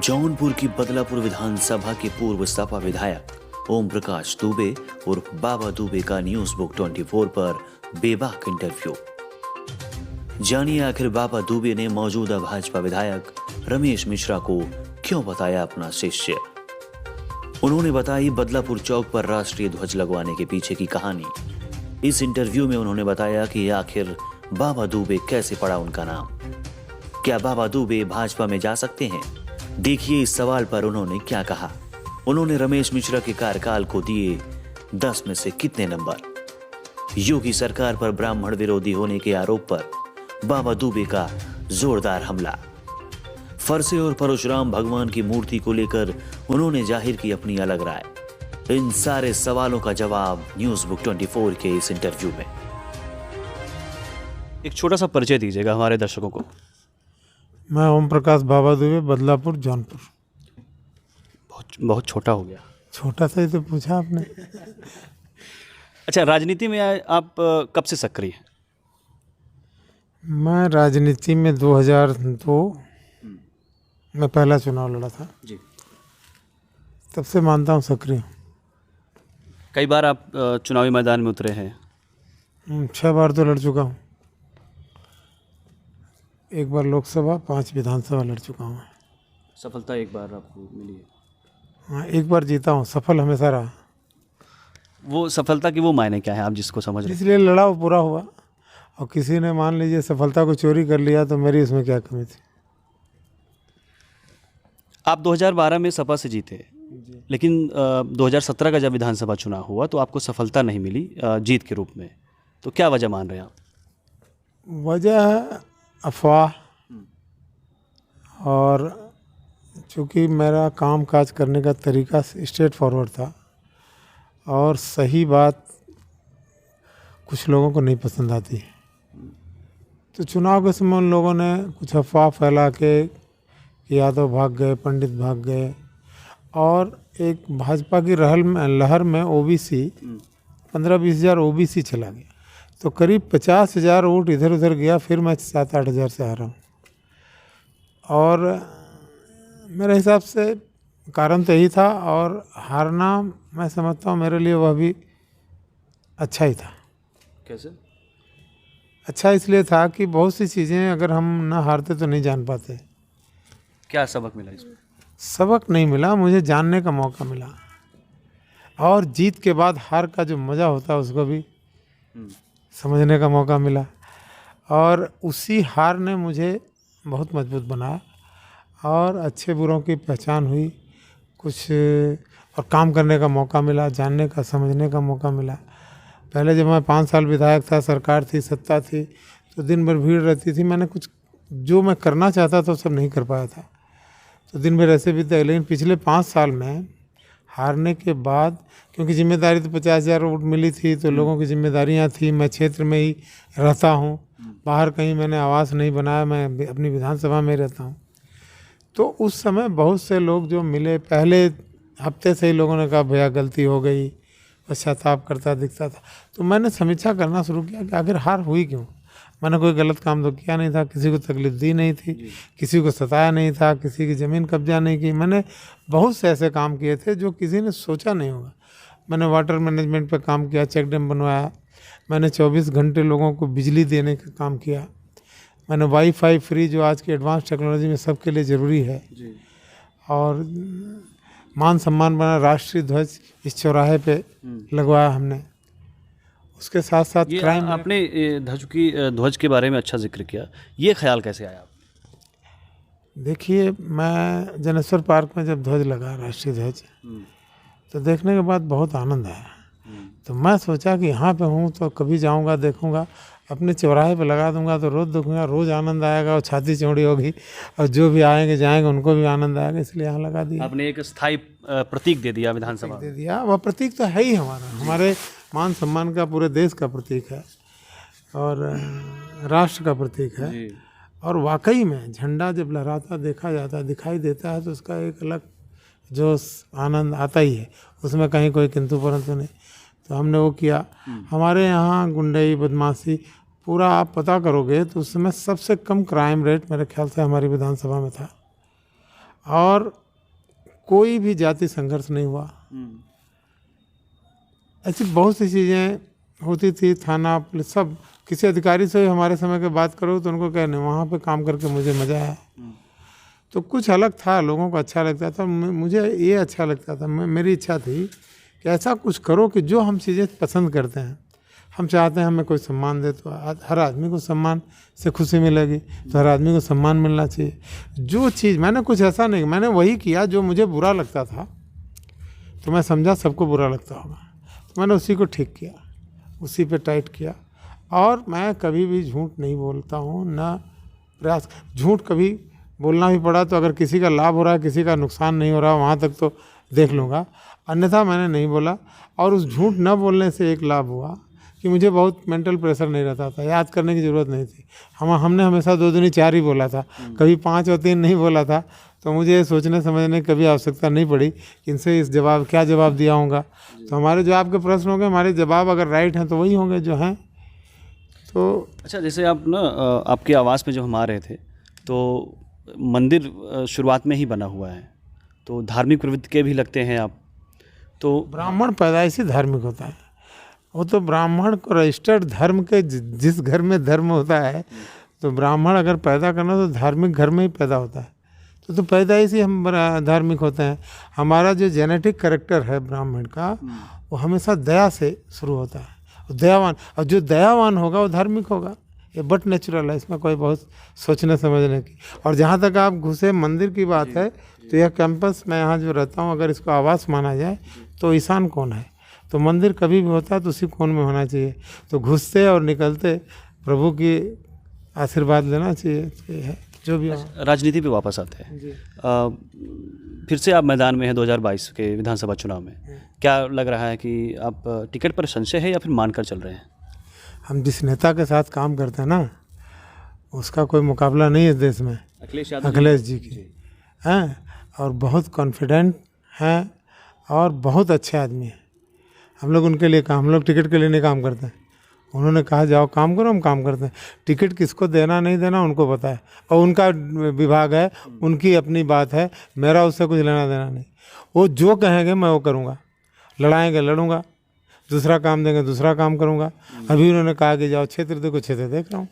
जौनपुर की बदलापुर विधानसभा के पूर्व सपा विधायक ओम प्रकाश दुबे उर्फ बाबा दुबे का न्यूज बुक 24 पर बेबाक इंटरव्यू। जानिए आखिर बाबा दुबे ने मौजूदा भाजपा विधायक रमेश मिश्रा को क्यों बताया अपना शिष्य। उन्होंने बताई बदलापुर चौक पर राष्ट्रीय ध्वज लगवाने के पीछे की कहानी। इस इंटरव्यू में उन्होंने बताया कि आखिर बाबा दुबे कैसे पड़ा उनका नाम। क्या बाबा दुबे भाजपा में जा सकते हैं? देखिए इस सवाल पर उन्होंने क्या कहा। उन्होंने रमेश मिश्रा के कार्यकाल को दिए 10 में से कितने नंबर। योगी सरकार पर ब्राह्मण विरोधी होने के आरोप पर बाबा दुबे का जोरदार हमला। फरसे और परशुराम भगवान की मूर्ति को लेकर उन्होंने जाहिर की अपनी अलग राय। इन सारे सवालों का जवाब न्यूज बुक 24 के इस इंटरव्यू में। एक छोटा सा परिचय दीजिएगा हमारे दर्शकों को। मैं ओम प्रकाश बाबा दुबे, बदलापुर, जौनपुर। बहुत छोटा हो गया। छोटा सा ही तो पूछा आपने। अच्छा, राजनीति में आप कब से सक्रिय हैं? मैं राजनीति में 2002 में पहला चुनाव लड़ा था जी। तब से मानता हूँ सक्रिय हूँ। कई बार आप चुनावी मैदान में उतरे हैं। 6 बार तो लड़ चुका हूँ। 1 बार लोकसभा, 5 विधानसभा लड़ चुका हूँ। सफलता एक बार आपको मिली है? हाँ, 1 बार जीता हूँ। सफल हमेशा रहा। वो सफलता की वो मायने क्या है आप जिसको समझ रहे हैं? इसलिए लड़ा वो पूरा हुआ। और किसी ने मान लीजिए सफलता को चोरी कर लिया तो मेरी उसमें क्या कमी थी। आप 2012 में सपा से जीते, लेकिन 2017 का जब विधानसभा चुनाव हुआ तो आपको सफलता नहीं मिली जीत के रूप में। तो क्या वजह मान रहे हैं आप? वजह है अफवाह, और चूँकि मेरा काम काज करने का तरीका स्ट्रेट फॉरवर्ड था और सही बात कुछ लोगों को नहीं पसंद आती है, तो चुनाव के समय उन लोगों ने कुछ अफवाह फैला के यादव भाग गए, पंडित भाग गए, और एक भाजपा की लहर में ओबीसी 15-20 हज़ार ओबीसी चला गया, तो करीब 50,000 वोट इधर उधर गया। फिर मैं 7-8 हज़ार से हारा हूँ। और मेरे हिसाब से कारण तो यही था, और हारना मैं समझता हूँ मेरे लिए वह भी अच्छा ही था। कैसे? अच्छा इसलिए था कि बहुत सी चीज़ें अगर हम ना हारते तो नहीं जान पाते। क्या सबक मिला इसमें? सबक नहीं मिला, मुझे जानने का मौका मिला, और जीत के बाद हार का जो मज़ा होता है उसको भी समझने का मौका मिला। और उसी हार ने मुझे बहुत मजबूत बनाया और अच्छे बुरों की पहचान हुई, कुछ और काम करने का मौका मिला, जानने का, समझने का मौका मिला। पहले जब मैं 5 साल विधायक था, सरकार थी, सत्ता थी, तो दिन भर भीड़ रहती थी। मैंने कुछ जो मैं करना चाहता था वो सब नहीं कर पाया था, तो दिन भर ऐसे भी था। लेकिन पिछले 5 साल में हारने के बाद, क्योंकि जिम्मेदारी तो 50,000 वोट मिली थी, तो लोगों की जिम्मेदारियां थी। मैं क्षेत्र में ही रहता हूं, बाहर कहीं मैंने आवास नहीं बनाया, मैं अपनी विधानसभा में रहता हूं। तो उस समय बहुत से लोग जो मिले, पहले हफ्ते से ही लोगों ने कहा भैया गलती हो गई, पश्चाताप करता दिखता था। तो मैंने समीक्षा करना शुरू किया कि आखिर हार हुई क्यों। मैंने कोई गलत काम तो किया नहीं था, किसी को तकलीफ दी नहीं थी, किसी को सताया नहीं था, किसी की ज़मीन कब्जा नहीं की। मैंने बहुत से ऐसे काम किए थे जो किसी ने सोचा नहीं होगा। मैंने वाटर मैनेजमेंट पे काम किया, चेक डैम बनवाया। मैंने 24 घंटे लोगों को बिजली देने का काम किया। मैंने वाईफाई फ्री, जो आज की एडवांस टेक्नोलॉजी में सबके लिए ज़रूरी है, और मान सम्मान बना, राष्ट्रीय ध्वज इस चौराहे पे लगवाया हमने। उसके साथ साथ क्राइम। आपने ध्वज के बारे में अच्छा जिक्र किया, ये ख्याल कैसे आया? देखिए, मैं जनेश्वर पार्क में जब ध्वज लगा, राष्ट्रीय ध्वज, तो देखने के बाद बहुत आनंद आया। तो मैं सोचा कि यहाँ पे हूँ तो कभी जाऊँगा, देखूँगा, अपने चौराहे पे लगा दूँगा तो रोज़ देखूँगा, रोज़ आनंद आएगा और छाती चौड़ी होगी, और जो भी आएंगे जाएंगे उनको भी आनंद आएगा, इसलिए यहाँ लगा दिया। आपने एक स्थायी प्रतीक दे दिया विधानसभा दे दिया। वह प्रतीक तो है ही हमारा, हमारे मान सम्मान का, पूरे देश का प्रतीक है और राष्ट्र का प्रतीक है। और वाकई में झंडा जब लहराता देखा जाता, दिखाई देता है, तो उसका एक अलग जोश, आनंद आता ही है, उसमें कहीं कोई किंतु परंतु नहीं। तो हमने वो किया। हमारे यहाँ गुंडई, बदमाशी पूरा आप पता करोगे तो उस समय सबसे कम क्राइम रेट मेरे ख्याल से हमारी विधानसभा में था। और कोई भी जाति संघर्ष नहीं हुआ। ऐसी बहुत सी चीज़ें होती थी, थाना पुलिस सब, किसी अधिकारी से हमारे समय की बात करो तो उनको कहने वहाँ पे काम करके मुझे मज़ा आया। तो कुछ अलग था, लोगों को अच्छा लगता था, मुझे ये अच्छा लगता था। मेरी इच्छा थी कि ऐसा कुछ करो कि जो हम चीज़ें पसंद करते हैं, हम चाहते हैं हमें कोई सम्मान दे तो हर आदमी को सम्मान से खुशी मिलेगी, तो हर आदमी को सम्मान मिलना चाहिए। जो चीज़ मैंने कुछ ऐसा नहीं, मैंने वही किया जो मुझे बुरा लगता था, तो मैं समझा सबको बुरा लगता होगा, तो मैंने उसी को ठीक किया, उसी पे टाइट किया। और मैं कभी भी झूठ नहीं बोलता हूँ, ना प्रयास। झूठ कभी बोलना भी पड़ा तो अगर किसी का लाभ हो रहा है, किसी का नुकसान नहीं हो रहा, वहाँ तक तो देख लूँगा, अन्यथा मैंने नहीं बोला। और उस झूठ न बोलने से एक लाभ हुआ कि मुझे बहुत मेंटल प्रेशर नहीं रहता था, याद करने की ज़रूरत नहीं थी। हमने हमेशा 2 दूनी 4 ही बोला था, कभी 5 और 3 नहीं बोला था। तो मुझे ये सोचने समझने की कभी आवश्यकता नहीं पड़ी कि इनसे इस जवाब क्या जवाब दिया होगा। तो हमारे जो आपके प्रश्न होंगे, हमारे जवाब अगर राइट हैं तो वही होंगे जो हैं। तो अच्छा, जैसे आप ना आपकी आवाज़ में जो हम आ रहे थे, तो मंदिर शुरुआत में ही बना हुआ है, तो धार्मिक प्रवृत्ति के भी लगते हैं आप। तो ब्राह्मण पैदाइशी धार्मिक होता है, वो तो ब्राह्मण को रजिस्टर्ड धर्म के जिस घर में धर्म होता है, तो ब्राह्मण अगर पैदा करना तो धार्मिक घर में ही पैदा होता है। तो पैदाइशी हम धार्मिक होते हैं। हमारा जो जेनेटिक कैरेक्टर है ब्राह्मण का, वो हमेशा दया से शुरू होता है, दयावान। और जो दयावान होगा वो धार्मिक होगा, ये बट नेचुरल है, इसमें कोई बहुत सोचने समझने की। और जहाँ तक आप घुसे मंदिर की बात है, तो यह कैंपस मैं यहाँ जो रहता हूँ, अगर इसको आवास माना जाए तो ईशान कोण है, तो मंदिर कभी भी होता है तो उसी कोण में होना चाहिए। तो घुसते और निकलते प्रभु की आशीर्वाद लेना चाहिए, तो ये है जो भी। राजनीति पे वापस आते हैं, फिर से आप मैदान में हैं 2022 के विधानसभा चुनाव में। क्या लग रहा है कि आप टिकट पर संशय है या फिर मानकर चल रहे हैं? हम जिस नेता के साथ काम करते हैं ना, उसका कोई मुकाबला नहीं है देश में, अखिलेश जी की हैं, और बहुत कॉन्फिडेंट हैं और बहुत अच्छे आदमी हैं। हम लोग उनके लिए हम लोग टिकट के लिए नहीं काम करते हैं। उन्होंने कहा जाओ काम करो, हम काम करते हैं। टिकट किसको देना नहीं देना उनको पता है, और उनका विभाग है, उनकी अपनी बात है, मेरा उससे कुछ लेना देना नहीं। वो जो कहेंगे मैं वो करूँगा, लड़ाएंगे लड़ूंगा, दूसरा काम देंगे दूसरा काम करूँगा। अभी उन्होंने कहा कि जाओ क्षेत्र देखो, क्षेत्र देख रहा हूँ।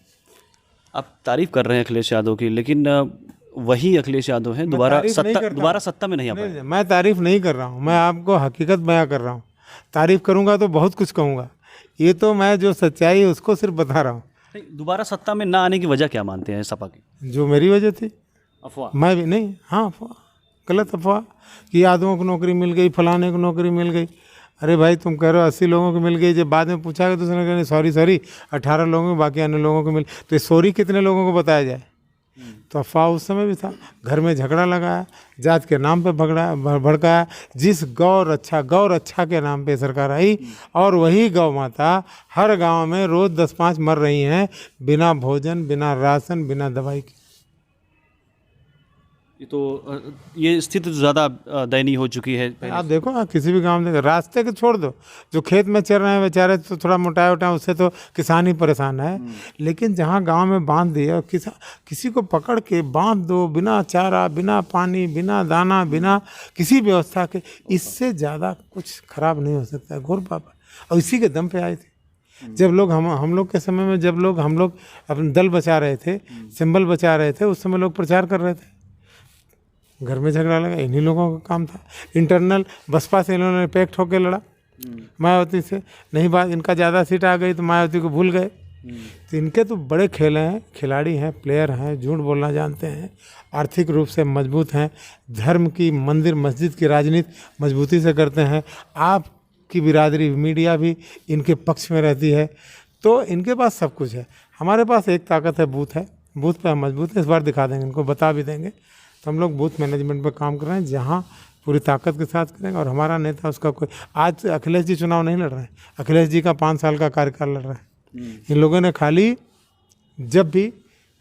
आप तारीफ कर रहे हैं अखिलेश यादव की, लेकिन वही अखिलेश यादव हैं, दोबारा सत्ता में नहीं आ पाए। मैं तारीफ नहीं कर रहा हूँ, मैं आपको हकीकत बयां कर रहा हूँ। तारीफ करूँगा तो बहुत कुछ कहूँगा, ये तो मैं जो सच्चाई है उसको सिर्फ बता रहा हूँ। दोबारा सत्ता में ना आने की वजह क्या मानते हैं सपा की? जो मेरी वजह थी, अफवाह। मैं भी नहीं, हाँ अफवाह, गलत अफवाह कि यादवों को नौकरी मिल गई, फलाने को नौकरी मिल गई। अरे भाई तुम कह रहे हो 80 लोगों को मिल गई, जब बाद में पूछा गया तो उसने कहा सॉरी 18 लोगों को, बाकी अन्य लोगों को मिल। तो ये सॉरी कितने लोगों को बताया जाए? तो अफवाह उस समय भी था। घर में झगड़ा लगाया, जात के नाम पे भड़काया। जिस गौ रक्षा के नाम पे सरकार आई, और वही गौ माता हर गांव में रोज 10-5 मर रही हैं बिना भोजन, बिना राशन, बिना दवाई के। ये स्थिति ज़्यादा दयनीय हो चुकी है। आप देखो, आप किसी भी गांव में देखो, रास्ते के छोड़ दो, जो खेत में चल रहे हैं बेचारे तो थोड़ा मोटाए उठाए, उससे तो किसान ही परेशान है। लेकिन जहां गांव में बांध दिए और किसी को पकड़ के बांध दो, बिना चारा, बिना पानी, बिना दाना, बिना किसी व्यवस्था के, इससे ज़्यादा कुछ खराब नहीं हो सकता है। घोर पाप। और इसी के दम पे आए थे। जब लोग हम लोग के समय में, जब हम लोग अपने दल बचा रहे थे, सिंबल बचा रहे थे, उस समय लोग प्रचार कर रहे थे। घर में झगड़ा लगा, इन्हीं लोगों का काम था। इंटरनल बसपा से इन्होंने पैक्ट होकर लड़ा, मायावती से नहीं, बात इनका ज़्यादा सीट आ गई तो मायावती को भूल गए। तो इनके तो बड़े खेल हैं, खिलाड़ी हैं, प्लेयर हैं, झूठ बोलना जानते हैं, आर्थिक रूप से मजबूत हैं, धर्म की, मंदिर मस्जिद की राजनीति मजबूती से करते हैं। आपकी बिरादरी मीडिया भी इनके पक्ष में रहती है, तो इनके पास सब कुछ है। हमारे पास एक ताकत है, बूथ है, बूथ पर हम मजबूत हैं। इस बार दिखा देंगे, इनको बता भी देंगे। तो हम लोग बूथ मैनेजमेंट पर काम कर रहे हैं, जहाँ पूरी ताकत के साथ करेंगे। और हमारा नेता उसका कोई, आज अखिलेश जी चुनाव नहीं लड़ रहे हैं, अखिलेश जी का 5 साल का कार्यकाल लड़ रहा है। इन लोगों ने खाली जब भी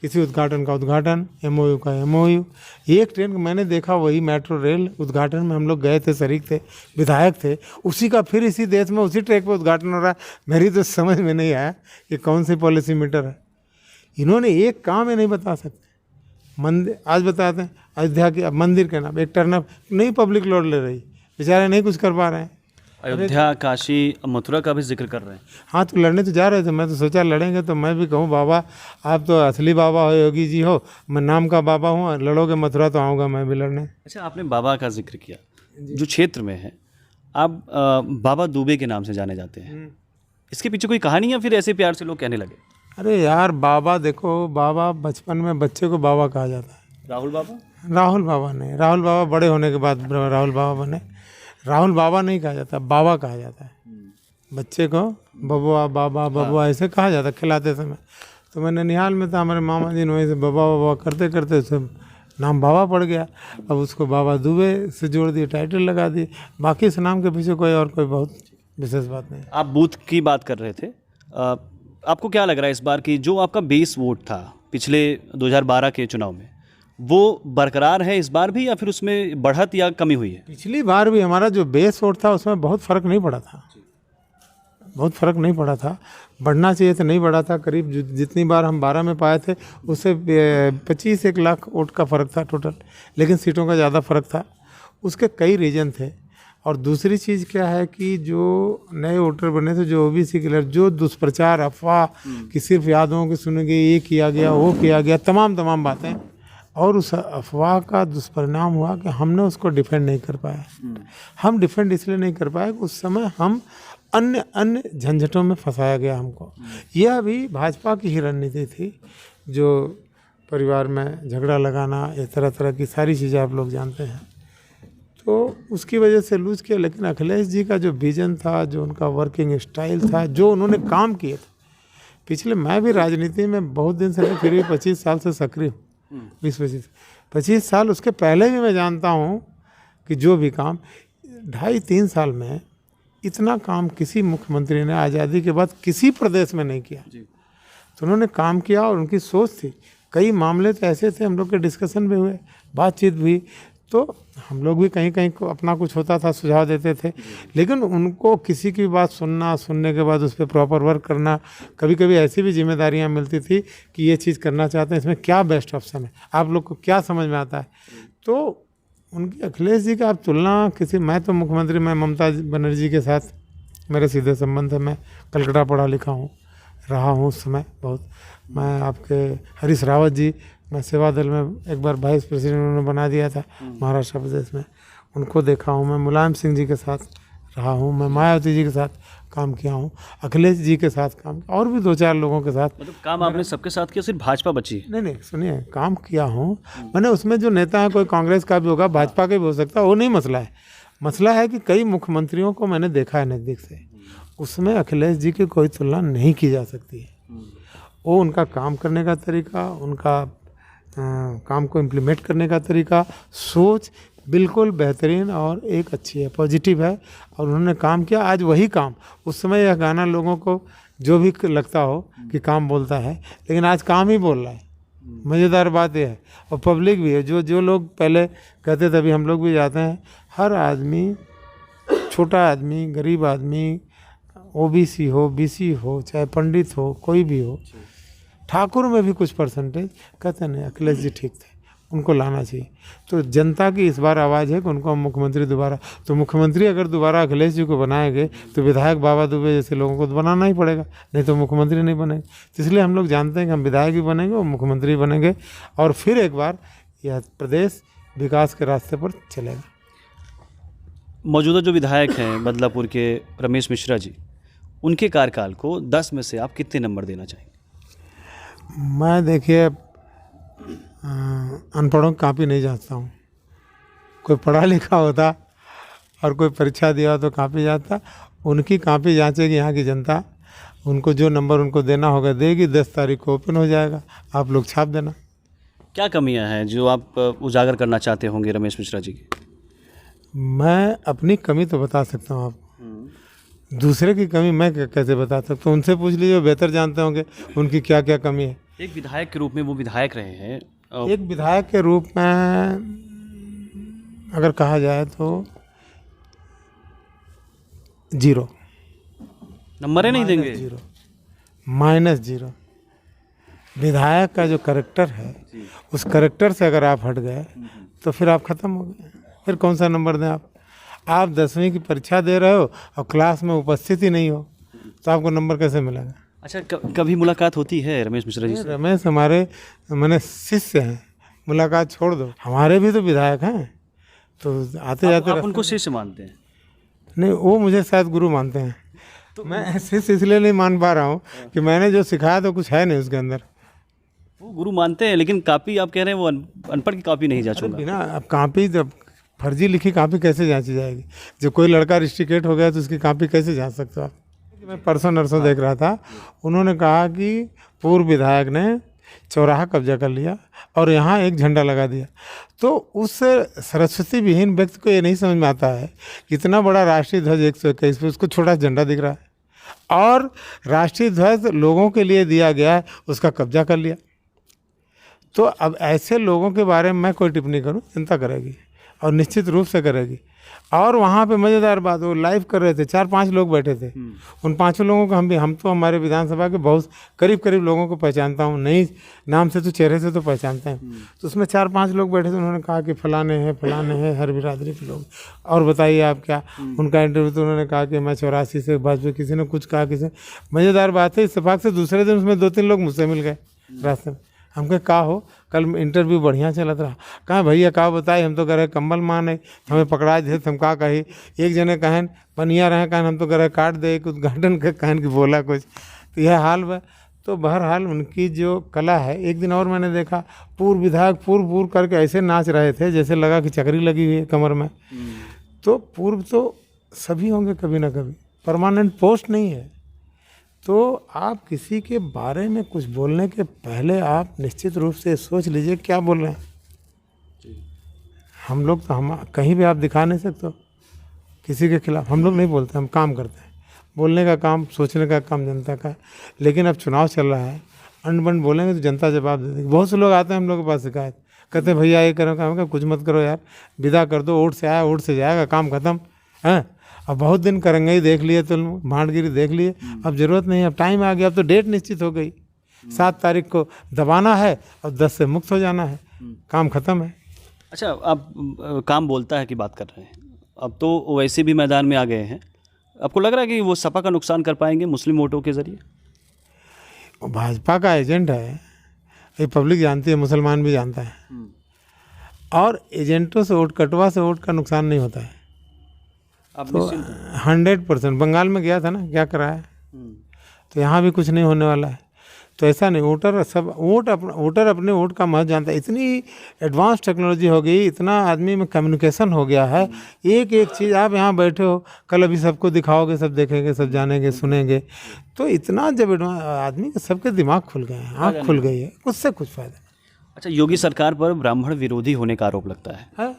किसी उद्घाटन का उद्घाटन, MOU का MOU, एक ट्रेन को मैंने देखा, वही मेट्रो रेल उद्घाटन में हम लोग गए थे, शरीक थे, विधायक थे, उसी का फिर इसी देश में उसी ट्रैक पर उद्घाटन हो रहा है। मेरी तो समझ में नहीं आया कि कौन सी पॉलिसी मीटर है। इन्होंने एक काम ही नहीं बता सकते। मंदिर आज बताते हैं, अयोध्या के मंदिर के नाम एक टर्नअप नहीं पब्लिक लौट ले रही, बेचारे नहीं कुछ कर पा रहे हैं। अयोध्या, काशी, मथुरा का भी जिक्र कर रहे हैं। हाँ तो लड़ने तो जा रहे थे, मैं तो सोचा लड़ेंगे तो मैं भी कहूँ बाबा आप तो असली बाबा हो, योगी जी हो, मैं नाम का बाबा हूँ, लड़ोगे मथुरा तो आऊँगा मैं भी लड़ने। अच्छा, आपने बाबा का जिक्र किया, जो क्षेत्र में है आप बाबा दुबे के नाम से जाने जाते हैं, इसके पीछे कोई कहानी या फिर ऐसे प्यार से लोग कहने लगे? अरे यार बाबा देखो, बाबा बचपन में बच्चे को बाबा कहा जाता है। राहुल बाबा? राहुल बाबा नहीं, राहुल बाबा बड़े होने के बाद राहुल बाबा बने। राहुल बाबा नहीं कहा जाता, बाबा कहा जाता है। बच्चे को बबुआ बाबा बबुआ ऐसे कहा जाता खिलाते समय। तो मैं ननिहाल में था, हमारे मामा जी ने वहीं से बाबा बाबा करते करते उसे नाम बाबा पड़ गया। अब उसको बाबा दुबे से जोड़ दिए, टाइटल लगा दिए। बाकी इस नाम के पीछे कोई और कोई बहुत विशेष बात नहीं। आप बूथ की बात कर रहे थे, आपको क्या लग रहा है इस बार की जो आपका बेस वोट था पिछले 2012 के चुनाव में, वो बरकरार है इस बार भी या फिर उसमें बढ़त या कमी हुई है? पिछली बार भी हमारा जो बेस वोट था उसमें बहुत फ़र्क नहीं पड़ा था, बहुत फ़र्क नहीं पड़ा था। बढ़ना चाहिए तो नहीं बढ़ा था। करीब जितनी बार हम 12 में पाए थे उससे 25-1 लाख वोट का फ़र्क था टोटल, लेकिन सीटों का ज़्यादा फ़र्क था। उसके कई रीज़न थे। और दूसरी चीज़ क्या है कि जो नए वोटर बने थे, जो ओबीसी के लिए जो दुष्प्रचार अफवाह कि सिर्फ यादों की सुनेंगे, ये किया गया वो किया गया, तमाम बातें, और उस अफवाह का दुष्परिणाम हुआ कि हमने उसको डिफेंड नहीं कर पाया। हम डिफेंड इसलिए नहीं कर पाए कि उस समय हम अन्य झंझटों में फंसाया गया हमको। यह भी भाजपा की ही रणनीति थी, जो परिवार में झगड़ा लगाना, ये तरह तरह की सारी चीज़ें आप लोग जानते हैं, तो उसकी वजह से लूज किया। लेकिन अखिलेश जी का जो विजन था, जो उनका वर्किंग स्टाइल था, जो उन्होंने काम किए थे पिछले, मैं भी राजनीति में बहुत दिन से नहीं, फिर भी 25 साल से सक्रिय हूँ, 20-25 साल। उसके पहले भी मैं जानता हूँ कि जो भी काम 2.5-3 साल में इतना काम किसी मुख्यमंत्री ने आज़ादी के बाद किसी प्रदेश में नहीं किया। तो उन्होंने काम किया और उनकी सोच थी। कई मामले तो ऐसे थे, हम लोग के डिस्कशन भी हुए, बातचीत भी, तो हम लोग भी कहीं कहीं को अपना कुछ होता था सुझाव देते थे। लेकिन उनको किसी की बात सुनना, सुनने के बाद उस पर प्रॉपर वर्क करना, कभी कभी ऐसी भी जिम्मेदारियां मिलती थी कि ये चीज़ करना चाहते हैं, इसमें क्या बेस्ट ऑप्शन है, आप लोग को क्या समझ में आता है। तो उनकी अखिलेश जी का आप तुलना किसी, मैं तो मुख्यमंत्री, मैं ममता बनर्जी के साथ मेरे सीधे संबंध है। मैं कलकत्ता पढ़ा लिखा हूँ, रहा हूँ उस समय बहुत। मैं आपके हरीश रावत जी, मैं सेवा दल में एक बार वाइस प्रेसिडेंट उन्होंने बना दिया था महाराष्ट्र प्रदेश में, उनको देखा हूँ। मैं मुलायम सिंह जी के साथ रहा हूँ, मैं मायावती जी के साथ काम किया हूँ, अखिलेश जी के साथ काम, और भी 2-4 लोगों के साथ। मतलब काम आपने सबके साथ किया, सिर्फ भाजपा बची? नहीं, सुनिए, काम किया हूँ मैंने। उसमें जो नेता है, कोई कांग्रेस का भी होगा, भाजपा का भी हो सकता है, वो नहीं मसला है। मसला है कि कई मुख्यमंत्रियों को मैंने देखा है नज़दीक से, उसमें अखिलेश जी की कोई तुलना नहीं की जा सकती है। वो उनका काम करने का तरीका, उनका काम को इम्प्लीमेंट करने का तरीका, सोच बिल्कुल बेहतरीन और एक अच्छी है, पॉजिटिव है। और उन्होंने काम किया, आज वही काम, उस समय यह गाना लोगों को जो भी लगता हो कि काम बोलता है, लेकिन आज काम ही बोल रहा है। मज़ेदार बात यह है, और पब्लिक भी है, जो लोग पहले कहते थे, अभी हम लोग भी जाते हैं, हर आदमी, छोटा आदमी, गरीब आदमी, ओबीसी हो, बीसी हो, चाहे पंडित हो, कोई भी हो, ठाकुर में भी कुछ परसेंटेज कहते नहीं अखिलेश जी ठीक थे, उनको लाना चाहिए। तो जनता की इस बार आवाज़ है कि उनको हम मुख्यमंत्री दोबारा, तो मुख्यमंत्री अगर दोबारा अखिलेश जी को बनाएंगे तो विधायक बाबा दुबे जैसे लोगों को तो बनाना ही पड़ेगा, नहीं तो मुख्यमंत्री नहीं बनेंगे। तो इसलिए हम लोग जानते हैं कि हम विधायक भी बनेंगे और मुख्यमंत्री बनेंगे, और फिर एक बार यह प्रदेश विकास के रास्ते पर चलेगा। मौजूदा जो विधायक हैं बदलापुर के रमेश मिश्रा जी, उनके कार्यकाल को 10 में से आप कितने नंबर देना चाहेंगे? मैं देखिए अनपढ़ों की कापी नहीं जांचता हूँ। कोई पढ़ा लिखा होता और कोई परीक्षा दिया हो तो कापी जाता, उनकी कापी जांचेगी यहाँ की जनता, उनको जो नंबर उनको देना होगा देगी। 10 तारीख को ओपन हो जाएगा, आप लोग छाप देना। क्या कमियां हैं जो आप उजागर करना चाहते होंगे रमेश मिश्रा जी की? मैं अपनी कमी तो बता सकता हूँ आपको, दूसरे की कमी मैं कैसे बता सकता हूँ? उनसे पूछ लीजिए, बेहतर जानते होंगे उनकी क्या क्या कमी है। एक विधायक के रूप में वो विधायक रहे हैं, एक विधायक के रूप में अगर कहा जाए तो 0 नंबर ही नहीं देंगे। -0 विधायक का जो करैक्टर है, उस करैक्टर से अगर आप हट गए तो फिर आप ख़त्म हो गए। फिर कौन सा नंबर दें आप 10वीं की परीक्षा दे रहे हो और क्लास में उपस्थित ही नहीं हो, तो आपको नंबर कैसे मिलेगा? अच्छा, कभी मुलाकात होती है रमेश मिश्रा जी से? रमेश हमारे मैंने शिष्य हैं, मुलाकात छोड़ दो, हमारे भी तो विधायक हैं, तो आते जाते आप उनको शिष्य मानते हैं? नहीं, वो मुझे शायद गुरु मानते हैं। तो मैं शिष्य इसलिए नहीं मान पा रहा हूँ कि मैंने जो सिखाया तो कुछ है नहीं उसके अंदर। वो गुरु मानते हैं, लेकिन कापी आप कह रहे हैं वो अनपढ़ की कापी नहीं जांचूंगा। बिना अब कापी, जब फर्जी लिखी कापी कैसे जांची जाएगी? जब कोई लड़का रिस्ट्रिकेट हो गया तो उसकी कापी कैसे जांच सकते हो आप? मैं परसों नरसों देख रहा था, उन्होंने कहा कि पूर्व विधायक ने चौराहा कब्जा कर लिया और यहाँ एक झंडा लगा दिया। तो उस सरस्वती विहीन व्यक्ति को ये नहीं समझ में आता है कि इतना बड़ा राष्ट्रीय ध्वज 121 पे उसको छोटा झंडा दिख रहा है, और राष्ट्रीय ध्वज लोगों के लिए दिया गया है, उसका कब्जा कर लिया। तो अब ऐसे लोगों के बारे में मैं कोई टिप्पणी करूं, जनता करेगी और निश्चित रूप से करेगी। और वहाँ पे मज़ेदार बात, वो लाइव कर रहे थे, 4-5 लोग बैठे थे। उन 5 लोगों को हम तो हमारे विधानसभा के बहुत करीब लोगों को पहचानता हूँ, नहीं नाम से तो चेहरे से तो पहचानते हैं। तो उसमें 4-5 लोग बैठे थे, उन्होंने कहा कि फलाने हैं हर बिरादरी के लोग, और बताइए आप क्या। उनका इंटरव्यू तो उन्होंने कहा कि मैं 84 से भाजपा, किसी ने कुछ कहा, किसी। मज़ेदार बात है, इत्तेफाक से दूसरे दिन उसमें 2-3 लोग मुझसे मिल गए रास्ते में। हमके कहा हो, कल इंटरव्यू बढ़िया चलत रहा, कहाँ भैया कहा बताए, हम तो कह रहे कम्बल मान है, हमें पकड़ा दे, हम कहा कही। एक जने कहन पनिया रहे, कहन हम तो कह रहे काट दे, एक उद्घाटन के कहन की बोला कुछ। तो यह हाल बा। तो बहरहाल उनकी जो कला है, एक दिन और मैंने देखा पूर्व विधायक पूर्व करके ऐसे नाच रहे थे जैसे लगा कि चक्री लगी हुई है कमर में। तो पूर्व तो सभी होंगे कभी ना कभी, परमानेंट पोस्ट नहीं है। तो आप किसी के बारे में कुछ बोलने के पहले आप निश्चित रूप से सोच लीजिए क्या बोल रहे हैं। हम लोग तो हम कहीं भी आप दिखा नहीं सकते हो किसी के खिलाफ, हम लोग नहीं बोलते, हम काम करते हैं। बोलने का काम, सोचने का काम जनता का है। लेकिन अब चुनाव चल रहा है, अंड बंड बोलेंगे तो जनता जवाब दे देगी। बहुत से लोग आते हैं हम लोग के पास शिकायत, कहते हैं भैया ये करो, काम कुछ मत करो यार, विदा कर दो, वोट से आया वोट से जाएगा, काम खत्म है। अब बहुत दिन करेंगे ही देख लिए, तो भांडगिरी देख लिए, अब ज़रूरत नहीं है, अब टाइम आ गया, अब तो डेट निश्चित हो गई, 7 तारीख को दबाना है और 10 से मुक्त हो जाना है, काम खत्म है। अच्छा, आप काम बोलता है कि बात कर रहे हैं, अब तो वैसे भी मैदान में आ गए हैं, आपको लग रहा है कि वो सपा का नुकसान कर पाएंगे मुस्लिम वोटों के ज़रिए? भाजपा का एजेंट है, ये पब्लिक जानती है, मुसलमान भी जानता है, और एजेंटों से वोट, कटवा से वोट का नुकसान नहीं होता है। तो 100% बंगाल में गया था ना, क्या करा है, तो यहाँ भी कुछ नहीं होने वाला है। तो ऐसा नहीं, वोटर अपने वोट का महत्व जानता है। इतनी एडवांस टेक्नोलॉजी हो गई, इतना आदमी में कम्युनिकेशन हो गया है, एक चीज़ आप यहाँ बैठे हो, कल अभी सबको दिखाओगे, सब देखेंगे, सब जानेंगे, सुनेंगे। तो इतना जब आदमी के सबके दिमाग खुल गए हैं, आँख खुल गई है, उससे कुछ फ़ायदा नहीं। अच्छा, योगी सरकार पर ब्राह्मण विरोधी होने का आरोप लगता है?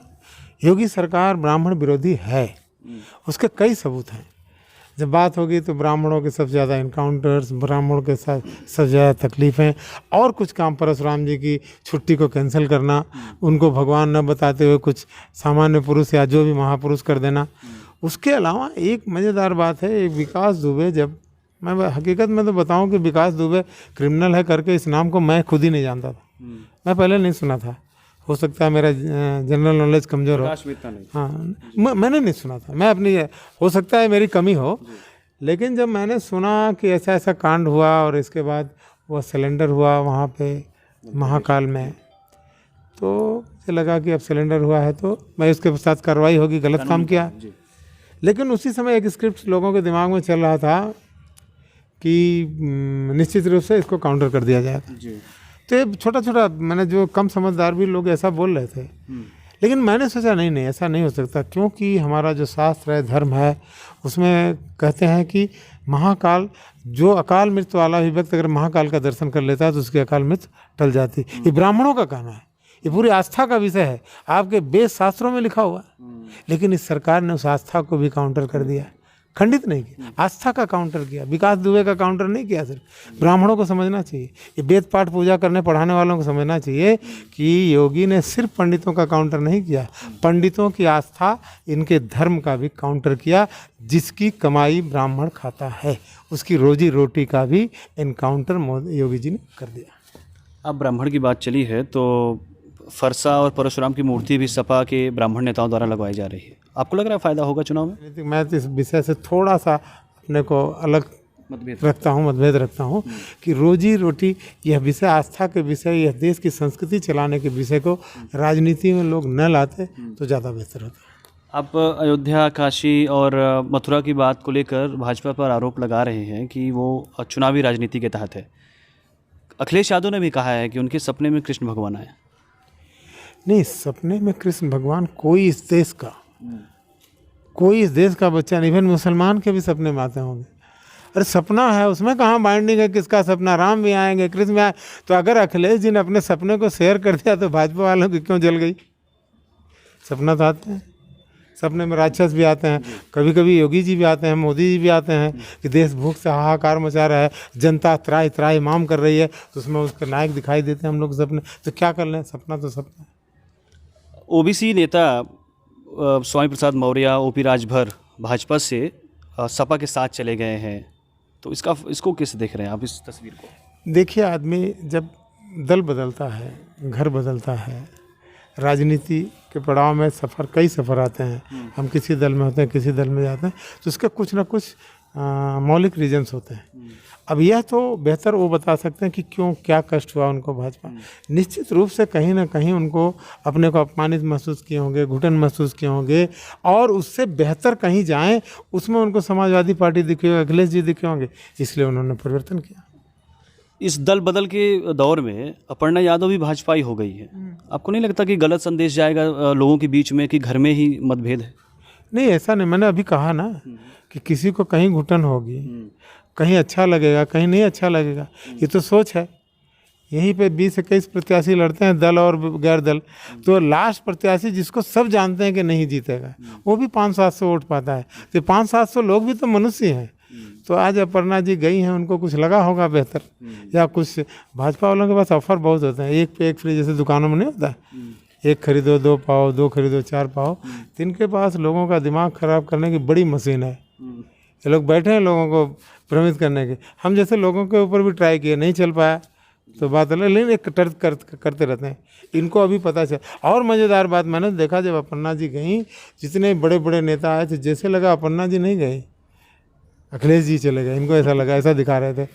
योगी सरकार ब्राह्मण विरोधी है, उसके कई सबूत हैं। जब बात होगी तो ब्राह्मणों के सबसे ज़्यादा इनकाउंटर्स, ब्राह्मणों के साथ सबसे ज़्यादा तकलीफ़ें, और कुछ काम, परशुराम जी की छुट्टी को कैंसिल करना, उनको भगवान न बताते हुए कुछ सामान्य पुरुष या जो भी महापुरुष कर देना। उसके अलावा एक मज़ेदार बात है, एक विकास दुबे, जब मैं हकीकत में तो बताऊं कि विकास दुबे क्रिमिनल है करके इस नाम को मैं खुद ही नहीं जानता था, मैं पहले नहीं सुना था, हो सकता है मेरा जनरल नॉलेज कमज़ोर हो। हाँ, मैंने नहीं सुना था, मैं अपनी, हो सकता है मेरी कमी हो, लेकिन जब मैंने सुना कि ऐसा ऐसा कांड हुआ और इसके बाद वो सिलेंडर हुआ वहाँ पे महाकाल में, तो मुझे लगा कि अब सिलेंडर हुआ है तो मैं उसके साथ कार्रवाई होगी, गलत काम किया। लेकिन उसी समय एक स्क्रिप्ट लोगों के दिमाग में चल रहा था कि निश्चित रूप से इसको काउंटर कर दिया जाएगा। तो ये छोटा छोटा, मैंने जो कम समझदार भी लोग ऐसा बोल रहे थे, लेकिन मैंने सोचा नहीं ऐसा नहीं हो सकता, क्योंकि हमारा जो शास्त्र है, धर्म है, उसमें कहते हैं कि महाकाल, जो अकाल मृत्यु वाला भी व्यक्ति अगर महाकाल का दर्शन कर लेता है तो उसकी अकाल मृत्यु टल जाती। ये ब्राह्मणों का कहना है, ये पूरी आस्था का विषय है, आपके वेद शास्त्रों में लिखा हुआ है। लेकिन इस सरकार ने उस आस्था को भी काउंटर कर दिया, खंडित नहीं किया, आस्था का काउंटर किया, विकास दुबे का काउंटर नहीं किया। सिर्फ ब्राह्मणों को समझना चाहिए, ये वेद पाठ पूजा करने पढ़ाने वालों को समझना चाहिए कि योगी ने सिर्फ पंडितों का काउंटर नहीं किया, पंडितों की आस्था, इनके धर्म का भी काउंटर किया। जिसकी कमाई ब्राह्मण खाता है, उसकी रोजी रोटी का भी इनकाउंटर योगी जी ने कर दिया। अब ब्राह्मण की बात चली है तो फरसा और परशुराम की मूर्ति भी सपा के ब्राह्मण नेताओं द्वारा लगवाई जा रही है। आपको लग रहा है फ़ायदा होगा चुनाव में? मैं तो इस विषय से थोड़ा सा अपने को अलग मतभेद रखता हूँ कि रोजी रोटी यह विषय, आस्था के विषय, यह देश की संस्कृति चलाने के विषय को राजनीति में लोग न लाते तो ज़्यादा बेहतर होता। आप अयोध्या, काशी और मथुरा की बात को लेकर भाजपा पर आरोप लगा रहे हैं कि वो चुनावी राजनीति के तहत है। अखिलेश यादव ने भी कहा है कि उनके सपने में कृष्ण भगवान आए। नहीं, सपने में कृष्ण भगवान कोई इस देश का बच्चा नहीं, इवन मुसलमान के भी सपने में आते होंगे। अरे सपना है, उसमें कहाँ बाइंडिंग है किसका सपना? राम भी आएंगे, कृष्ण भी आए। तो अगर अखिलेश जी ने अपने सपने को शेयर कर दिया तो भाजपा वालों की क्यों जल गई? सपना तो आते हैं, सपने में राक्षस भी आते हैं, कभी कभी योगी जी भी आते हैं, मोदी जी भी आते हैं कि देश भूख से हाहाकार मचा रहा है, जनता त्राही त्राही माम कर रही है, तो उसमें उसके नायक दिखाई देते हैं हम लोग सपने। तो क्या कर लें, सपना तो सपना है। ओबीसी नेता स्वामी प्रसाद मौर्य, ओपी राजभर भाजपा से सपा के साथ चले गए हैं, तो इसको कैसे देख रहे हैं आप, इस तस्वीर को? देखिए, आदमी जब दल बदलता है, घर बदलता है, राजनीति के पड़ाव में कई सफ़र आते हैं, हम किसी दल में होते हैं, किसी दल में जाते हैं, तो इसका कुछ ना कुछ मौलिक रीजन्स होते हैं। अब यह तो बेहतर वो बता सकते हैं कि क्यों, क्या कष्ट हुआ उनको भाजपा। निश्चित रूप से कहीं ना कहीं उनको अपने को अपमानित महसूस किए होंगे, घुटन महसूस किए होंगे, और उससे बेहतर कहीं जाएं, उसमें उनको समाजवादी पार्टी दिखे होंगे, अखिलेश जी दिखे होंगे, इसलिए उन्होंने परिवर्तन किया। इस दल बदल के दौर में अपर्णा यादव भी भाजपाई हो गई है। आपको नहीं लगता कि गलत संदेश जाएगा लोगों के बीच में कि घर में ही मतभेद है? नहीं, ऐसा नहीं। मैंने अभी कहा ना कि किसी को कहीं घुटन होगी, कहीं अच्छा लगेगा, कहीं नहीं अच्छा लगेगा, ये तो सोच है। यहीं पे 20-21 प्रत्याशी लड़ते हैं, दल और गैर दल, तो लास्ट प्रत्याशी जिसको सब जानते हैं कि नहीं जीतेगा, वो भी 500-700 वोट पाता है। तो 500-700 लोग भी तो मनुष्य हैं। तो आज अपर्णा जी गई हैं, उनको कुछ लगा होगा बेहतर, या कुछ भाजपा वालों के पास ऑफर बहुत होते हैं, एक पे एक फ्री, जैसे दुकानों में नहीं होता, एक खरीदो 2 पाओ, 2 खरीदो 4 पाओ। तो इनके पास लोगों का दिमाग खराब करने की बड़ी मशीन है। ये लोग बैठे हैं लोगों को भ्रमित करने के। हम जैसे लोगों के ऊपर भी ट्राई किए, नहीं चल पाया तो बात अलग, लेकिन एक करते रहते हैं। इनको अभी पता चल। और मज़ेदार बात मैंने देखा, जब अपर्णा जी गई, जितने बड़े बड़े नेता आए थे, जैसे लगा अपर्णा जी नहीं गई, अखिलेश जी चले गए। इनको ऐसा लगा, ऐसा दिखा रहे थे।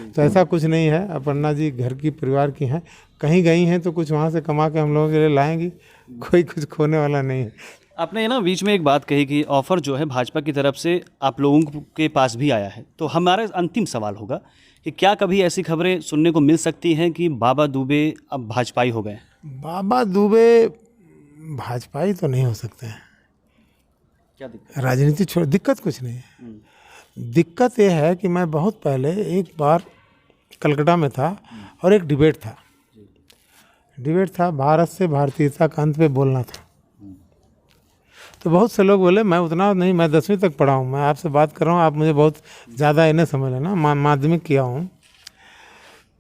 तो ऐसा कुछ नहीं है, अपर्णा जी घर की, परिवार की हैं। कहीं गई हैं तो कुछ वहाँ से कमा के हम लोगों के लिए लाएंगी, कोई कुछ खोने वाला नहीं है। आपने ना बीच में एक बात कही कि ऑफ़र जो है भाजपा की तरफ से आप लोगों के पास भी आया है, तो हमारा अंतिम सवाल होगा कि क्या कभी ऐसी खबरें सुनने को मिल सकती हैं कि बाबा दुबे अब भाजपाई हो गए? बाबा दुबे भाजपाई तो नहीं हो सकते हैं। क्या दिक्कत? राजनीति छोड़, दिक्कत कुछ नहीं है। दिक्कत यह है कि मैं बहुत पहले एक बार कलकत्ता में था और एक डिबेट था, भारत से भारतीयता का अंत पे बोलना था। तो बहुत से लोग बोले, मैं उतना नहीं, मैं 10वीं तक पढ़ा हूँ, मैं आपसे बात कर रहा हूँ, आप मुझे बहुत ज़्यादा इन्हें समझ लेना, माध्यमिक किया हूँ।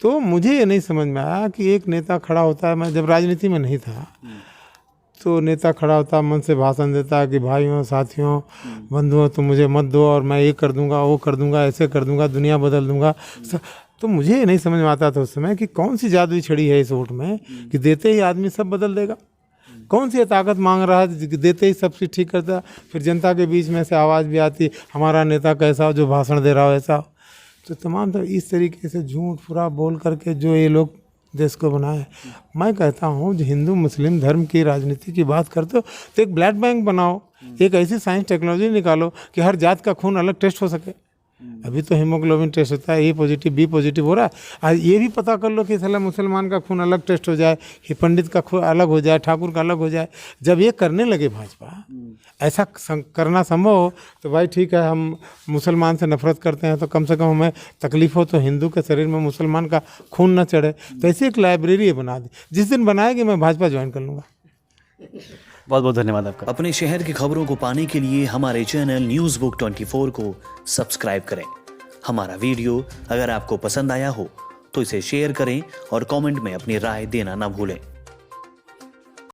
तो मुझे ये नहीं समझ में आया कि एक नेता खड़ा होता है, मैं जब राजनीति में नहीं था, तो नेता खड़ा होता, मन से भाषण देता कि भाइयों, साथियों, बंधुओं, तुम मुझे मत दो और मैं ये कर दूंगा, वो कर दूंगा, ऐसे कर दूंगा, दुनिया बदल दूंगा। तो मुझे ये नहीं समझ में आता था उस समय कि कौन सी जादुई छड़ी है इस वोट में कि देते ही आदमी सब बदल देगा। कौन सी ताकत मांग रहा है देते ही सब चीज़ ठीक करता। फिर जनता के बीच में से आवाज़ भी आती, हमारा नेता कैसा हो, जो भाषण दे रहा हो ऐसा हो। तो तमाम तो इस तरीके से झूठ पूरा बोल करके जो ये लोग देश को बनाए। मैं कहता हूँ जो हिंदू मुस्लिम धर्म की राजनीति की बात करते हो तो एक ब्लड बैंक बनाओ, एक ऐसी साइंस टेक्नोलॉजी निकालो कि हर जात का खून अलग टेस्ट हो सके। अभी तो हीमोग्लोबिन टेस्ट होता है, ए पॉजिटिव बी पॉजिटिव हो रहा है। ये भी पता कर लो कि साला मुसलमान का खून अलग टेस्ट हो जाए, पंडित का खून अलग हो जाए, ठाकुर का अलग हो जाए। जब ये करने लगे भाजपा, ऐसा करना संभव हो तो भाई ठीक है, हम मुसलमान से नफरत करते हैं तो कम से कम हमें तकलीफ हो तो हिंदू के शरीर में मुसलमान का खून न चढ़े। तो ऐसी एक लाइब्रेरी बना दी, जिस दिन बनाएगी मैं भाजपा ज्वाइन कर लूँगा। बहुत बहुत धन्यवाद आपका। अपने शहर की खबरों को पाने के लिए हमारे चैनल न्यूज़ बुक 24 को सब्सक्राइब करें। हमारा वीडियो अगर आपको पसंद आया हो तो इसे शेयर करें और कमेंट में अपनी राय देना ना भूलें।